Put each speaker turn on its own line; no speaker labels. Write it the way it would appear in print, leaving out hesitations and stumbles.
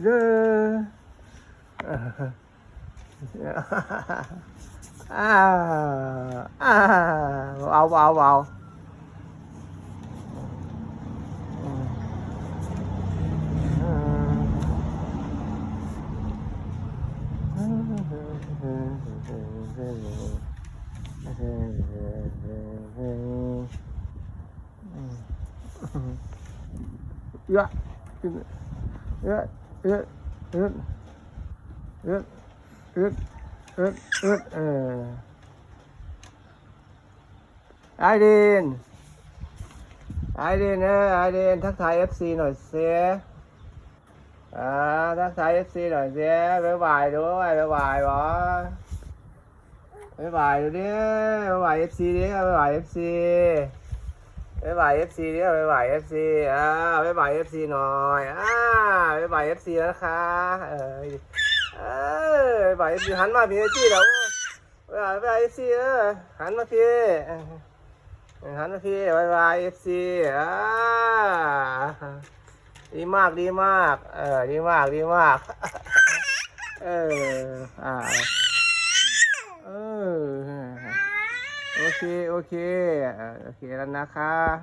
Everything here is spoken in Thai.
เด้อเอาเยอะเยอะเยอะเยอะเยอะเยอะเยอะเยอะไอดินไอดินไอดินทักทาย FC หน่อยเสียทักทาย FC หน่อยเสียบ๊ายบายด้วยบ๊ายบายวะบ๊ายบายดูดิบ๊ายบาย FC ดิบ๊ายบาย FC บ๊ายบาย FC ดิบ๊ายบาย FC บ๊ายบาย FC หน่อยบ๊ายบาย FC แล้วนะคะบ๊ายบาย FC หันมาพี่จี้แล้วบ๊ายบาย FC หันมาพี่หันมาพี่บ๊ายบาย FC ดีมากดีมากดีมากดีมากเออโอเคโอเคโอเคแล้วนะคะ